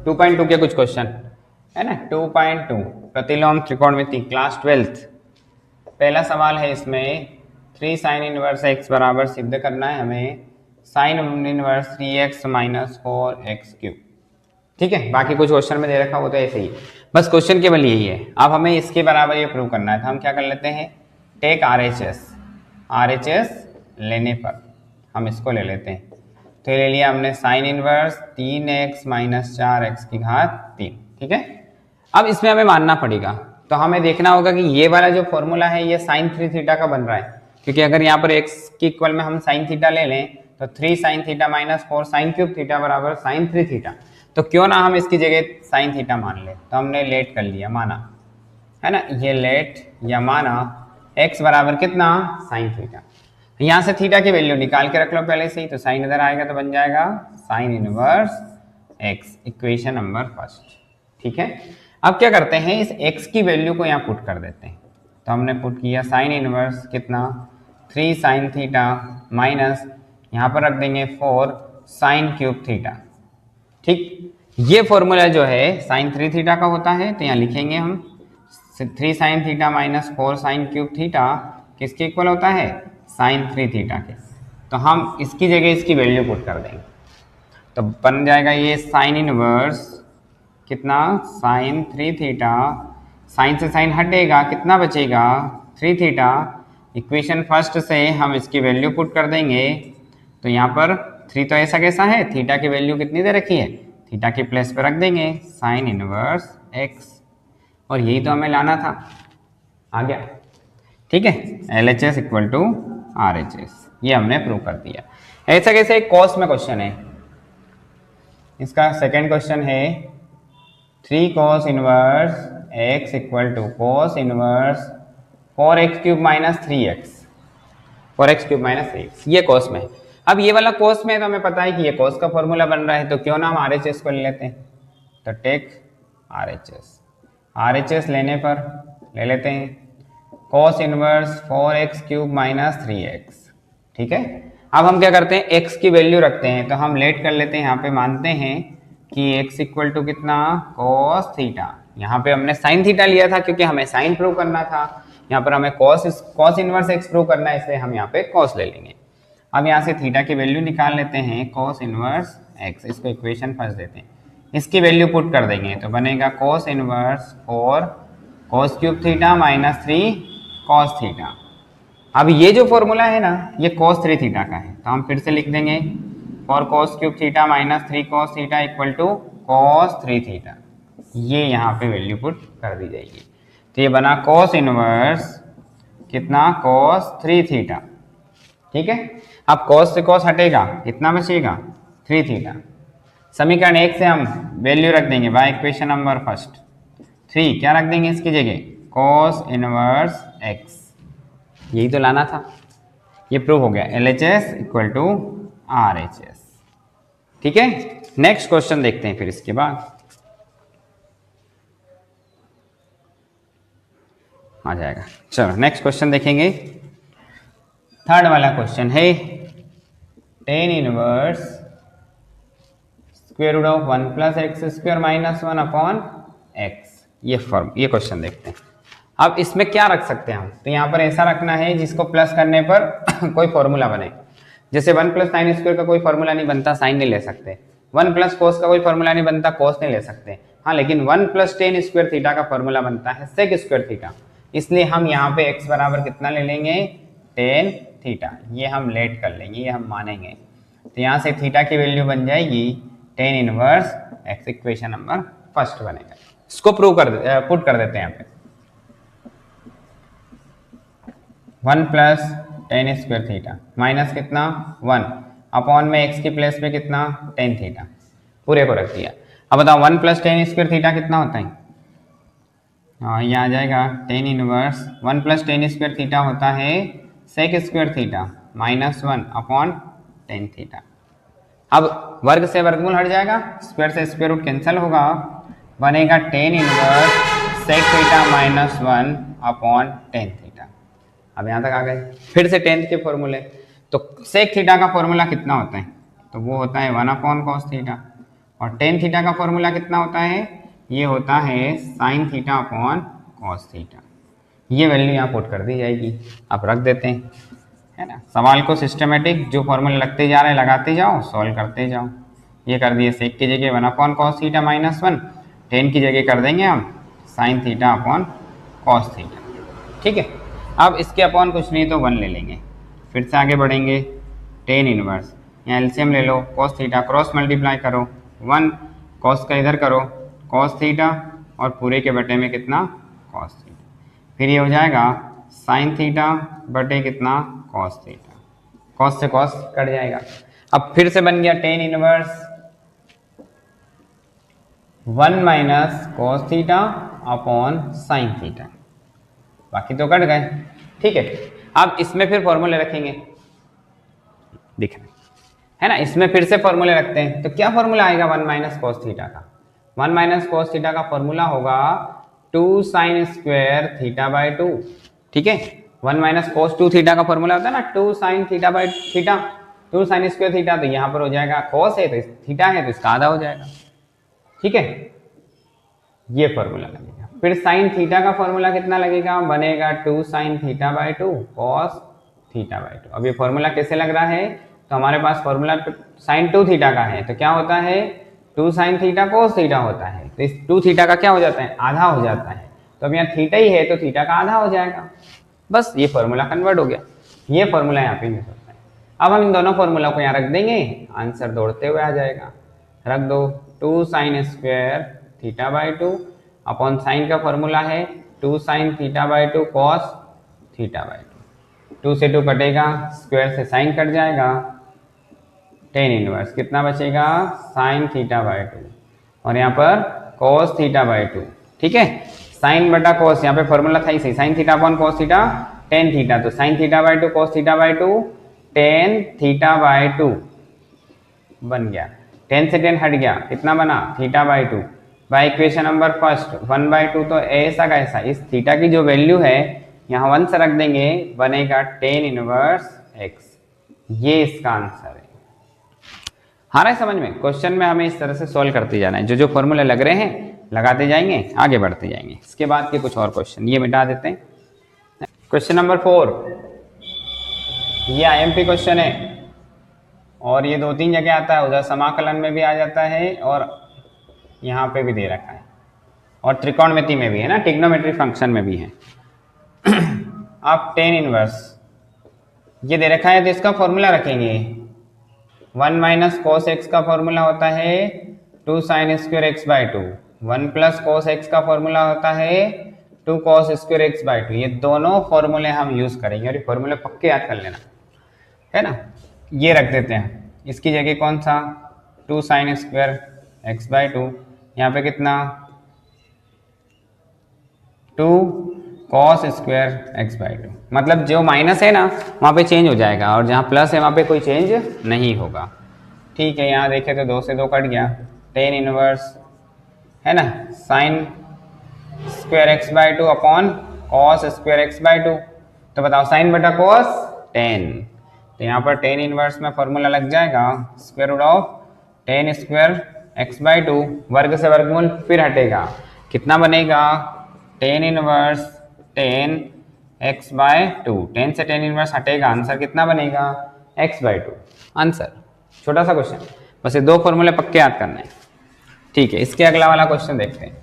2.2 के कुछ क्वेश्चन है ना। 2.2 प्रतिलोम त्रिकोणमिति क्लास 12th। पहला सवाल है इसमें 3 साइन इनवर्स x बराबर सिद्ध करना है हमें sine inverse 3x minus 4x cube. ठीक है, बाकी कुछ क्वेश्चन में दे रखा वो तो ऐसे ही, बस क्वेश्चन केवल यही है। अब हमें इसके बराबर ये प्रूव करना है, तो हम क्या कर लेते हैं, टेक RHS लेने पर हम इसको ले लेते हैं। तो ये ले लिया हमने sine inverse 3x minus 4x की घात 3। ठीक है, अब इसमें हमें मानना पड़ेगा, तो हमें देखना होगा कि ये वाला जो फॉर्मूला है ये साइन 3 थीटा का बन रहा है, क्योंकि अगर यहाँ पर x की इक्वल में हम साइन थीटा ले लें तो 3 sine theta minus 4 sine cube theta बराबर साइन 3 थीटा। तो क्यों ना हम इसकी जगह साइन थीटा मान ले। तो हमने लेट कर लिया, माना है ना, ये लेट या माना x बराबर कितना, साइन थीटा। यहाँ से थीटा की वैल्यू निकाल के रख लो पहले से ही, तो साइन इधर आएगा तो बन जाएगा sine inverse x, equation number first. ठीक है, अब क्या करते हैं, इस x की वैल्यू को यहाँ पुट कर देते हैं। तो हमने पुट किया साइन इनवर्स कितना 3 साइन थीटा माइनस यहाँ पर रख देंगे 4 साइन क्यूब थीटा। ठीक, ये फॉर्मूला जो है साइन 3 थीटा का होता है, तो यहाँ लिखेंगे हम 3 sine theta minus 4 sine cube theta किसके इक्वल होता है, साइन 3 थीटा के। तो हम इसकी जगह इसकी वैल्यू पुट कर देंगे, तो बन जाएगा ये साइन इनवर्स कितना, साइन 3 थीटा, साइन से साइन हटेगा कितना बचेगा 3 थीटा। इक्वेशन फर्स्ट से हम इसकी वैल्यू पुट कर देंगे, तो यहाँ पर 3 तो ऐसा कैसा है, थीटा की वैल्यू कितनी दे रखी है, थीटा की प्लेस पे रख देंगे साइन इनवर्स x, और यही तो हमें लाना था, आ गया। ठीक है, LHS इक्वल टू RHS, ये हमने प्रूव कर दिया। ऐसा कैसे, एक कॉस में क्वेश्चन है, इसका सेकेंड क्वेश्चन है 3 cos inverse x equal to cos inverse 4x cube minus 3x, 4x cube minus 3x, ये कॉस में है। अब ये वाला कॉस में तो हमें पता है कि ये कॉस का फॉर्मूला बन रहा है, तो क्यों ना हम RHS को ले लेते हैं। तो टेक RHS लेने पर ले लेते हैं cos inverse 4x cube minus 3x। ठीक है, अब हम क्या करते हैं, x की वैल्यू रखते हैं, तो हम लेट कर लेते हैं, यहाँ पे मानते हैं कि x इक्वल टू कितना cos थीटा। यहाँ पे हमने साइन थीटा लिया था क्योंकि हमें साइन प्रूव करना था, यहाँ पर हमें cos इनवर्स x प्रूव करना है, इसलिए हम यहाँ पे cos ले लेंगे। अब यहाँ से थीटा की वैल्यू निकाल लेते हैं cos इनवर्स x, इसको इक्वेशन फर्स्ट देते हैं, इसकी वैल्यू पुट कर देंगे, तो बनेगा cos inverse 4 cos cube theta minus 3 cos theta. अब ये जो फॉर्मूला है ना, ये cos 3 थीटा का है, तो हम फिर से लिख देंगे 4 cos cube theta minus 3 cos theta equal to cos 3 theta. ये यहाँ पे वैल्यू पुट कर दी जाएगी, तो ये बना cos इनवर्स कितना cos 3 थीटा। ठीक है, अब cos से cos हटेगा, कितना बचेगा 3 थीटा। समीकरण 1 से हम वैल्यू रख देंगे बाय इक्वेशन नंबर फर्स्ट, 3 क्या रख देंगे इसकी जगह, cos इनवर्स x, यही तो लाना था, ये प्रूव हो गया। LHS equal to RHS। ठीक है, नेक्स्ट क्वेश्चन देखते हैं फिर इसके बाद आ जाएगा। चलो नेक्स्ट क्वेश्चन देखेंगे, थर्ड वाला क्वेश्चन है tan inverse square root of 1 plus x square minus 1 upon x, ये क्वेश्चन देखते हैं। अब इसमें क्या रख सकते हैं हम, तो यहाँ पर ऐसा रखना है जिसको प्लस करने पर कोई फॉर्मूला बने, जैसे 1 प्लस साइन स्क्वायर का कोई फॉर्मूला नहीं बनता, साइन नहीं ले सकते, 1 प्लस कोस का कोई फॉर्मूला नहीं बनता, कोस नहीं ले सकते। हाँ, लेकिन 1 प्लस टेन स्क्वायर थीटा का फॉर्मूला बनता है सेक स्क्वायर थीटा, इसलिए हम यहाँ पे x बराबर कितना ले लेंगे, टेन थीटा, ये हम लेट कर लेंगे, ये हम मानेंगे। तो यहाँ से थीटा की वैल्यू बन जाएगी tan inverse x, equation number first बनेगा। इसको प्रूव पुट कर देते हैं यहाँ पे 1 plus tan square theta minus कितना 1 अपॉन में x की प्लेस पे कितना टेन थीटा, पूरे को रख दिया। अब बताओ 1 प्लस टेन स्क्वायर थीटा कितना होता है, हाँ ये आ जाएगा tan inverse 1 plus tan square theta होता है sec square theta minus 1 upon tan theta. अब वर्ग से वर्गमूल हट जाएगा, स्क्वायर से स्क्वायर रूट कैंसिल होगा, बनेगा tan inverse sec theta minus 1 upon tan theta. अब यहाँ तक आ गए, फिर से टेंथ के फॉर्मूले, तो सेक थीटा का फॉर्मूला कितना होता है, तो वो होता है 1 अपॉन कॉस थीटा, और टेन थीटा का फॉर्मूला कितना होता है, ये होता है sign theta upon cos theta. ये वैल्यू यहाँ पुट कर दी जाएगी, आप रख देते हैं, है ना। सवाल को सिस्टमेटिक जो फॉर्मूला लगते जा रहे हैं लगाते जाओ, सॉल्व करते जाओ। ये कर दिए सेक की जगह 1 upon cos theta minus 1, ten की जगह कर देंगे हम sign theta upon cos theta, ठीक है। अब इसके अपॉन कुछ नहीं तो 1 ले लेंगे, फिर से आगे बढ़ेंगे, टेन इनवर्स, यहाँ एलसीएम ले लो, कॉस थीटा क्रॉस मल्टीप्लाई करो, 1 कॉस का इधर करो कॉस थीटा और पूरे के बटे में कितना कॉस थीटा, फिर ये हो जाएगा साइन थीटा बटे कितना कॉस थीटा, कॉस से कॉस कट जाएगा। अब फिर से बन गया ten inverse 1 minus cos theta upon sine theta, बाकी तो कट गए, ठीक है। अब इसमें फिर फॉर्मूले रखेंगे, दिख रहे है ना, इसमें फिर से फॉर्मूले रखते हैं। तो क्या फॉर्मूला आएगा 1 माइनस कॉस थीटा का, 1 माइनस कॉस थीटा का फॉर्मूला होगा 2 साइन स्क्वायर थीटा बाई 2, ठीक है। 1 माइनस कॉस 2 थीटा का फॉर्मूला होता है ना 2 sign theta by theta, 2 sine square theta, तो यहाँ पर हो जाएगा कॉस है तो थीटा है तो इसका आधा हो जाएगा, ठीक है। ये फॉर्मूला लगेगा। फिर साइन थीटा का फॉर्मूला कितना लगेगा, बनेगा 2 sign theta by 2 cos theta by 2। अब ये फॉर्मूला कैसे लग रहा है, तो हमारे पास फॉर्मूला साइन 2 थीटा का है, तो क्या होता है 2 साइन थीटा कोस थीटा होता है, तो इस 2 थीटा का क्या हो जाता है, आधा हो जाता है। तो अब यहाँ थीटा ही है तो थीटा का आधा हो जाएगा, बस ये फॉर्मूला कन्वर्ट हो गया। ये फॉर्मूला यहाँ पे यूज होता है। अब हम इन दोनों फॉर्मूला को यहाँ रख देंगे, आंसर दौड़ते हुए आ जाएगा। रख दो 2 sine square theta by 2 upon sine का फॉर्मूला है 2 sign theta by 2 cos theta by 2, 2 से 2 कटेगा, स्क्वायर से साइन कट जाएगा, टेन इनवर्स कितना बचेगा साइन थीटा बाई 2 और यहाँ पर कॉस थीटा बाई 2, ठीक है। साइन बटा कॉस, यहाँ पे फॉर्मूला था ही सही, sine theta upon cos theta tan theta, तो sine theta by 2 cos theta by 2 tan theta by 2 बन गया। 10 से 10 हट गया, कितना बना theta by 2। By equation number first 1 by 2, तो ऐसा कैसा, इस थीटा की जो वैल्यू है यहाँ 1 से रख देंगे, बनेगा टेन इनवर्स एक्स। ये इसका आंसर है। आ रहा है समझ में, क्वेश्चन में हमें इस तरह से सॉल्व करते जाना है, जो जो फॉर्मूले लग रहे हैं लगाते जाएंगे, आगे बढ़ते जाएंगे। इसके बाद के कुछ और क्वेश्चन ये मिटा देते हैं। क्वेश्चन नंबर 4, ये आईएमपी क्वेश्चन है और ये 2-3 जगह आता है, उधर समाकलन में भी आ जाता है और यहाँ पे भी दे रखा है और त्रिकोणमिति में भी है ना, ट्रिग्नोमेट्री फंक्शन में भी है। आप टेन इनवर्स ये दे रखा है तो इसका फॉर्मूला रखेंगे। 1 माइनस कॉस एक्स का फॉर्मूला होता है 2 sine square x by 2, 1 plus cos x का फॉर्मूला होता है 2 कॉस स्क्वायर एक्स बाई 2। ये दोनों फॉर्मूले हम यूज करेंगे और ये फॉर्मूले पक्के याद कर लेना, है ना। ये रख देते हैं, इसकी जगह कौन सा 2 साइन स्क्वायर एक्स बाई 2, यहाँ पे कितना 2 कॉस स्क्वायर एक्स बाई 2, मतलब जो माइनस है ना वहाँ पे चेंज हो जाएगा और जहाँ प्लस है वहाँ पे कोई चेंज नहीं होगा, ठीक है। यहाँ देखे तो 2 से 2 कट गया, टेन इनवर्स है ना sine square x by 2 upon cos square x by 2, तो बताओ साइन बटा कॉस 10, तो यहाँ पर टेन इनवर्स में फॉर्मूला लग जाएगा square root of tan square x by 2, वर्ग से वर्गमूल फिर हटेगा, कितना बनेगा टेन इनवर्स 10 एक्स बाई 2, 10 से 10 इनवर्स हटेगा, आंसर कितना बनेगा एक्स बाई 2। आंसर छोटा सा क्वेश्चन, बस ये 2 फॉर्मूले पक्के याद करने हैं, ठीक है। इसके अगला वाला क्वेश्चन देखते हैं।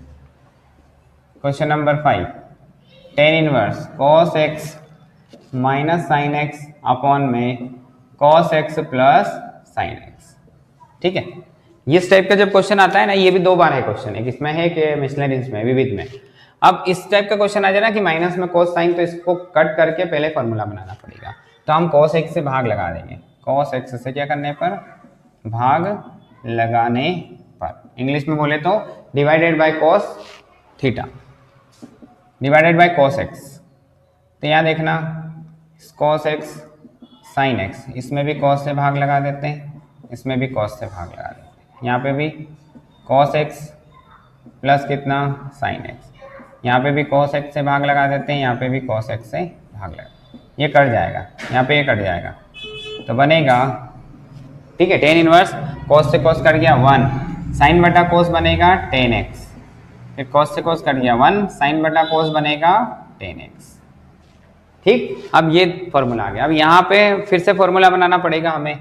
Question number 5, tan inverse cos x minus sine x upon में cos x plus sine x, ठीक है। इस टाइप का जब क्वेश्चन आता है ना, ये भी 2 बार है क्वेश्चन, एक इसमें है कि मिसलेनियस में विविध में। अब इस टाइप का क्वेश्चन आ जाए ना कि माइनस में कॉस साइन, तो इसको कट करके पहले फॉर्मूला बनाना पड़ेगा, तो हम कॉस एक्स से भाग लगा देंगे, कॉस एक्स से क्या करने पर भाग लगाने पर, इंग्लिश में बोले तो divided by cos theta divided by cos x. तो यहाँ देखना कॉस एक्स साइन एक्स, इसमें भी कॉस से भाग लगा देते हैं, इसमें भी कॉस से भाग लगा देते हैं, यहाँ पे भी कॉस एक्स प्लस कितना साइन एक्स, यहाँ पे भी cos x से भाग लगा देते हैं, यहाँ पे भी cos x से भाग लगा, ये कट जाएगा, यहाँ पे ये कट जाएगा, तो बनेगा ठीक है टेन इनवर्स cos से cos कट गया 1 साइन बटा कोस बनेगा 10x, फिर कोस से कोस कट गया 1, साइन बटा कोस बनेगा 10x। ठीक, अब ये फॉर्मूला आ गया। अब यहाँ पे फिर से फॉर्मूला बनाना पड़ेगा हमें।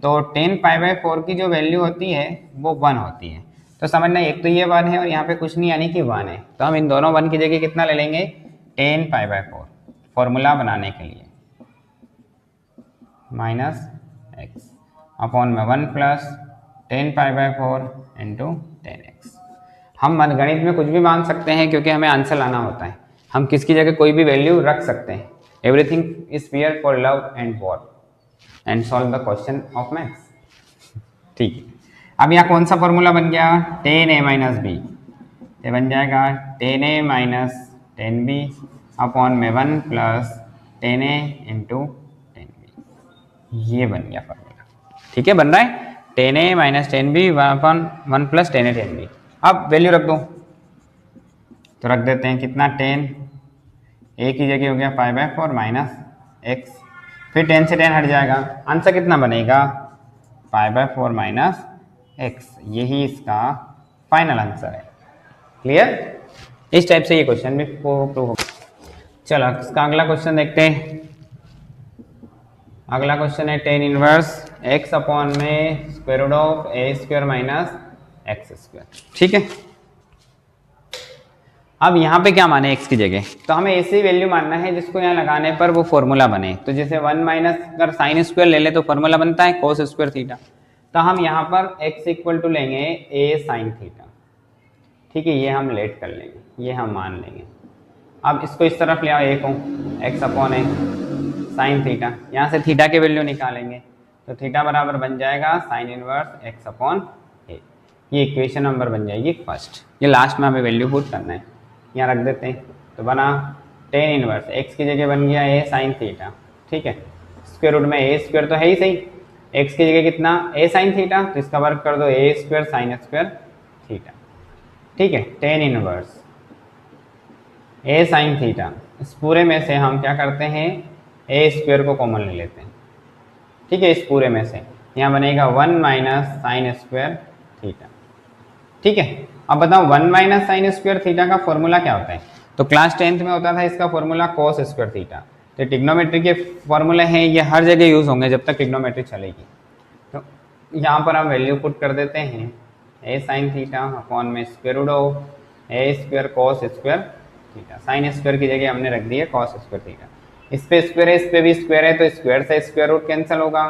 तो 10π/4 की जो वैल्यू होती है वो 1 होती है। तो समझना, एक तो ये 1 है और यहाँ पे कुछ नहीं यानी कि 1 है, तो हम इन दोनों 1 की जगह कितना ले लेंगे 10π/4 फॉर्मूला बनाने के लिए, -x अपॉन में 1 प्लस 10π/4 इंटू 10x। हम गणित में कुछ भी मान सकते हैं क्योंकि हमें आंसर लाना होता है। हम किसकी जगह कोई भी वैल्यू रख सकते हैं। Everything is fair for love and war and solve the question of maths. ठीक है, अब यहाँ कौन सा फॉर्मूला बन गया 10a - b, ये बन जाएगा 10a - 10b अपॉन में 1 प्लस 10a इंटू 10b। ये बन गया फॉर्मूला। ठीक है, बन रहा है 10a - 10b upon 1 plus 10a 10b। अब वैल्यू रख दो, तो रख देते हैं कितना 10, a की जगह हो गया π/4 माइनस x, फिर 10 से 10 हट जाएगा, आंसर कितना बनेगा π/4 माइनस x। यही इसका फाइनल आंसर है। क्लियर? इस टाइप से ये क्वेश्चन भी प्रूव होगा। चलो इसका अगला क्वेश्चन देखते हैं। अगला क्वेश्चन है 10 इनवर्स x अपॉन में square root of a² minus x²। ठीक है, अब यहाँ पे क्या माने x की जगह, तो हमें ऐसी वैल्यू मानना है जिसको यहाँ लगाने पर वो फॉर्मूला बने। तो जैसे 1 माइनस अगर साइन स्क्वायर ले ले तो फॉर्मूला बनता है कोस स्क्वायर थीटा। तो हम यहाँ पर x इक्वल टू लेंगे a साइन थीटा। ठीक है, ये हम लेट कर लेंगे, ये हम मान लेंगे। अब इसको इस तरफ ले आओ a को, x upon a sine theta, यहाँ से थीटा की वैल्यू निकालेंगे तो थीटा बराबर बन जाएगा sine inverse x upon a। ये इक्वेशन नंबर बन जाएगी फर्स्ट। ये लास्ट में हमें वैल्यू पुट करना है, यहाँ रख देते हैं। तो बना 10 इनवर्स x की जगह बन गया a साइन थीटा। ठीक है, स्क्वायर रूट में a² तो है ही सही, x की जगह कितना a साइन थीटा, तो इसका वर्क कर दो a² साइन स्क्वायर थीटा। ठीक है, 10 इनवर्स a साइन थीटा, इस पूरे में से हम क्या करते हैं a² को कॉमन ले लेते हैं। ठीक है, इस पूरे में से यहाँ बनेगा 1 माइनस साइन स्क्वायर थीटा। ठीक है, अब बताओ 1 माइनस साइन स्क्वायर थीटा का फॉर्मूला क्या होता है। तो क्लास 10th में होता था इसका फॉर्मूला कोस स्क्वायर थीटा। तो ट्रिग्नोमेट्री के फॉर्मूले हैं, ये हर जगह यूज होंगे जब तक ट्रिग्नोमेट्री चलेगी। तो यहाँ पर हम वैल्यू पुट कर देते हैं a साइन थीटा अपॉन में square root of a² cos square theta. Sine square की जगह हमने रख दी है कोस स्क्वायर थीटा। इस पे स्क्वायर है, इस पे भी स्क्वायर है, तो स्क्वायर से स्क्वायर रूट कैंसिल होगा,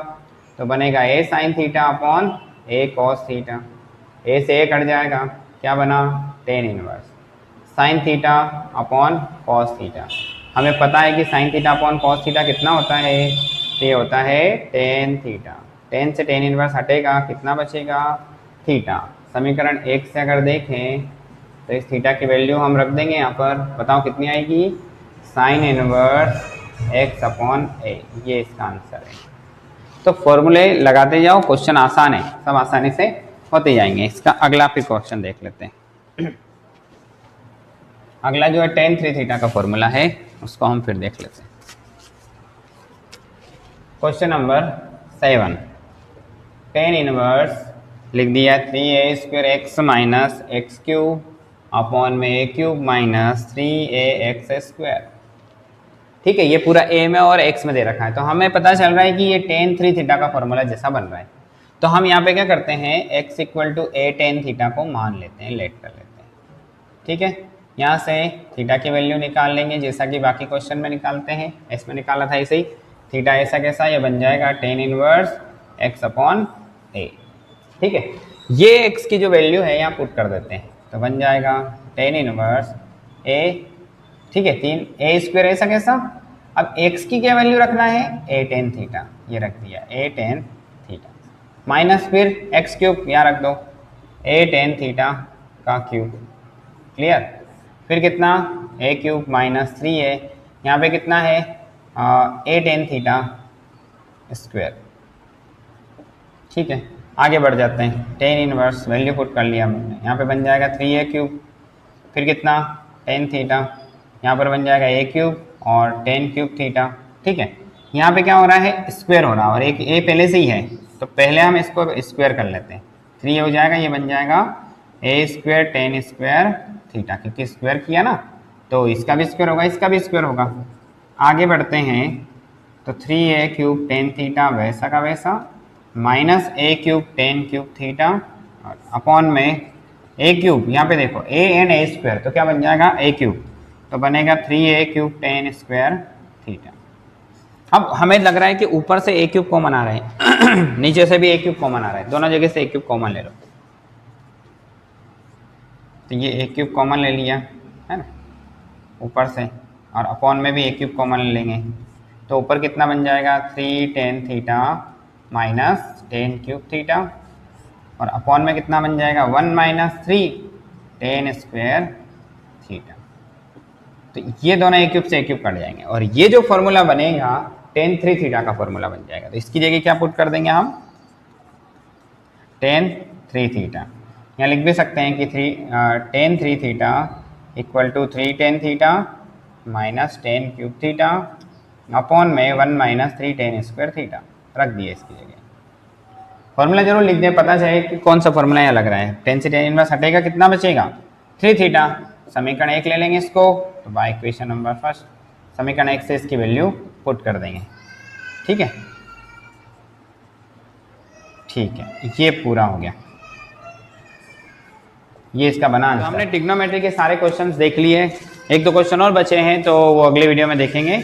तो बनेगा a sine theta upon a cos theta. a से a कट जाएगा, क्या बना 10 inverse sine theta upon cos theta. हमें पता है कि sign theta upon cos theta कितना होता है, तो ये होता है 10 थीटा। 10 से 10 इनवर्स हटेगा, कितना बचेगा थीटा। समीकरण 1 से अगर देखें तो इस थीटा की वैल्यू हम रख देंगे यहाँ पर, बताओ कितनी आएगी sine inverse x upon a। ये इसका आंसर है। तो फॉर्मूले लगाते जाओ, क्वेश्चन आसान है, सब आसानी से होते जाएंगे। इसका अगला फिर क्वेश्चन देख लेते हैं। अगला जो है tan 3 थीटा का फॉर्मूला है, उसको हम फिर देख लेते हैं। क्वेश्चन नंबर 7, tan इनवर्स लिख दिया 3a² x minus x³ upon में a³ माइनस 3ax²। ठीक है, ये पूरा a में और x में दे रखा है, तो हमें पता चल रहा है कि ये tan 3 थीटा का फॉर्मूला जैसा बन रहा है। तो हम यहाँ पे क्या करते हैं x equal to a tan theta को मान लेते हैं, लेट कर लेते हैं। ठीक है, यहाँ से थीटा की वैल्यू निकाल लेंगे जैसा कि बाकी क्वेश्चन में निकालते हैं, इसमें निकाला था ऐसे ही। थीटा ऐसा कैसा, ये बन जाएगा tan inverse x upon a। ठीक है, ये x की जो वैल्यू है यहाँ पुट कर देते हैं, तो बन जाएगा tan इनवर्स a। ठीक है, 3a² ऐसा कैसा। अब x की क्या वैल्यू रखना है a tan थीटा, ये रख दिया a tan थीटा माइनस फिर x³ यहाँ रख दो a tan थीटा का क्यूब। क्लियर, फिर कितना a³ माइनस 3a, यहाँ पे कितना है a tan थीटा स्क्वायर। ठीक है, आगे बढ़ जाते हैं। tan इनवर्स वैल्यू पुट कर लिया हमने, यहाँ पे बन जाएगा 3a³, फिर कितना tan थीटा, यहाँ पर बन जाएगा a³ और tan³ थीटा। ठीक है, यहाँ पे क्या हो रहा है स्क्वायर हो रहा है और एक a पहले से ही है, तो पहले हम इसको स्क्वायर कर लेते हैं। 3 हो जाएगा, ये बन जाएगा ए स्क्वायर टेन स्क्वायर थीटा, क्योंकि स्क्वायर किया ना तो इसका भी स्क्वायर होगा, इसका भी स्क्वायर होगा। आगे बढ़ते हैं तो 3a क्यूब टेन थीटा वैसा का वैसा माइनस ए क्यूब टेन क्यूब थीटा और अपॉन में ए क्यूब, यहाँ पे देखो ए एंड ए स्क्वायर तो क्या बन जाएगा ए क्यूब, तो बनेगा 3a cube ten square theta. अब हमें लग रहा है कि ऊपर से ए क्यूब कॉमन आ रहा है नीचे से भी ए क्यूब कॉमन आ रहा है, दोनों जगह से ए क्यूब कॉमन ले लो। तो ये ए क्यूब कॉमन ले लिया है ना ऊपर से, और अपॉन में भी ए क्यूब कॉमन ले लेंगे, तो ऊपर कितना बन जाएगा 3 tan theta minus tan cube theta, और अपॉन में कितना बन जाएगा 1 माइनस 3 टेन स्क्वायर थीटा। तो ये दोनों ए क्यूब से ए क्यूब कट जाएंगे और ये जो फॉर्मूला बनेगा टेन 3 थीटा का फॉर्मूला बन जाएगा। तो इसकी जगह क्या पुट कर देंगे हम, टेन 3 थीटा। यहाँ लिख भी सकते हैं कि tan 3 theta equal to 3 tan theta minus tan cube theta upon में 1 माइनस 3 टेन स्क्वायर थीटा रख दिए इसकी जगह। फॉर्मूला जरूर लिख दें, पता चले कि कौन सा फॉर्मूला यहाँ लग रहा है। टेन से टेन इनवर्स हटेगा, कितना बचेगा 3 थीटा। समीकरण 1 ले लेंगे इसको, तो बाय इक्वेशन नंबर फर्स्ट समीकरण 1 से इसकी वैल्यू पुट कर देंगे। ठीक है, ठीक है, ये पूरा हो गया, ये इसका बना आंसर। तो हमने ट्रिग्नोमेट्री के सारे क्वेश्चंस देख लिए, एक दो क्वेश्चन और बचे हैं तो वो अगले वीडियो में देखेंगे।